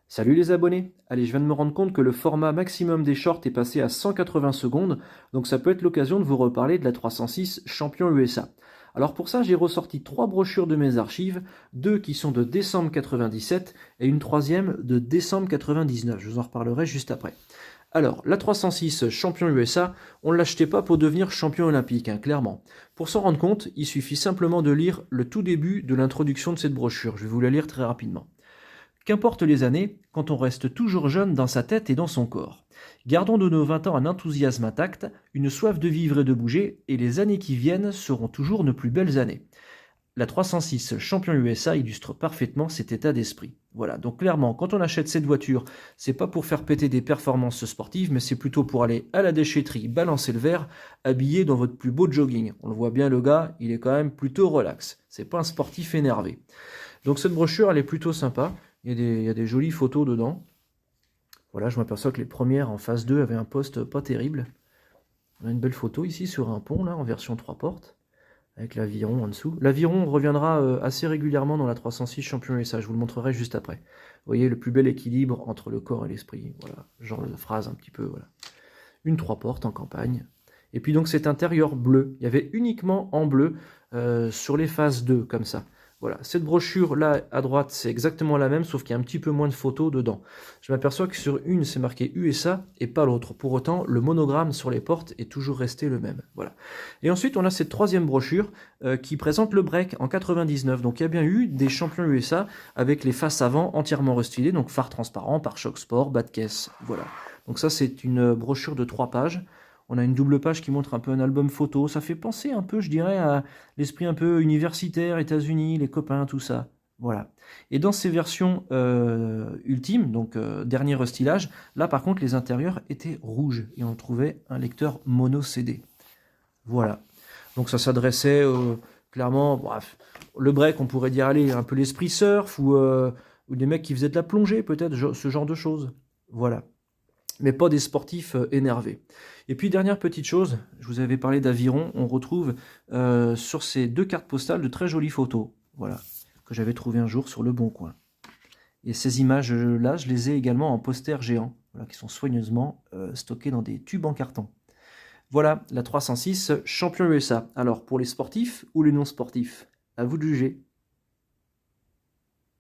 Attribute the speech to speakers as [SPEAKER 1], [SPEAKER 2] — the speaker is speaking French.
[SPEAKER 1] Salut les abonnés! Allez, je viens de me rendre compte que le format maximum des shorts est passé à 180 secondes, donc ça peut être l'occasion de vous reparler de la 306 Champion USA. Alors pour ça, j'ai ressorti trois brochures de mes archives, deux qui sont de décembre 97 et une troisième de décembre 99. Je vous en reparlerai juste après. Alors, la 306 Champion USA, on ne l'achetait pas pour devenir champion olympique, hein, clairement. Pour s'en rendre compte, il suffit simplement de lire le tout début de l'introduction de cette brochure. Je vais vous la lire très rapidement. Qu'importe les années, quand on reste toujours jeune dans sa tête et dans son corps. Gardons de nos 20 ans un enthousiasme intact, une soif de vivre et de bouger, et les années qui viennent seront toujours nos plus belles années. La 306 Champion USA illustre parfaitement cet état d'esprit. Voilà, donc clairement, quand on achète cette voiture, c'est pas pour faire péter des performances sportives, mais c'est plutôt pour aller à la déchetterie, balancer le verre, habillé dans votre plus beau jogging. On le voit bien, le gars, il est quand même plutôt relax. C'est pas un sportif énervé. Donc cette brochure, elle est plutôt sympa. Il y a des jolies photos dedans. Voilà, je m'aperçois que les premières en phase 2 avaient un poste pas terrible. On a une belle photo ici sur un pont, là, en version 3 portes, avec l'aviron en dessous. L'aviron reviendra assez régulièrement dans la 306 Champion USA, je vous le montrerai juste après. Vous voyez, le plus bel équilibre entre le corps et l'esprit. Voilà, genre de phrase un petit peu, voilà. Une 3 portes en campagne. Et puis donc cet intérieur bleu. Il y avait uniquement en bleu sur les phases 2, comme ça. Voilà, cette brochure là à droite, c'est exactement la même, sauf qu'il y a un petit peu moins de photos dedans. Je m'aperçois que sur une, c'est marqué USA et pas l'autre. Pour autant, le monogramme sur les portes est toujours resté le même. Voilà. Et ensuite, on a cette troisième brochure qui présente le break en 99. Donc, il y a bien eu des champions USA avec les faces avant entièrement restylées, donc phare transparent, pare-choc sport, bas de caisse. Voilà. Donc ça, c'est une brochure de 3 pages. On a une double page qui montre un peu un album photo. Ça fait penser un peu, je dirais, à l'esprit un peu universitaire, États-Unis, les copains, tout ça. Voilà. Et dans ces versions ultimes, donc dernier restylage, là par contre les intérieurs étaient rouges et on trouvait un lecteur mono CD. Voilà. Donc ça s'adressait clairement, bref, le break, on pourrait dire, allez, un peu l'esprit surf ou des mecs qui faisaient de la plongée, peut-être, ce genre de choses. Voilà, mais pas des sportifs énervés. Et puis dernière petite chose, je vous avais parlé d'aviron, on retrouve sur ces deux cartes postales de très jolies photos, voilà, que j'avais trouvées un jour sur Le Bon Coin. Et ces images-là, je les ai également en poster géant, voilà, qui sont soigneusement stockées dans des tubes en carton. Voilà, la 306 Champion USA. Alors, pour les sportifs ou les non-sportifs? À vous de juger.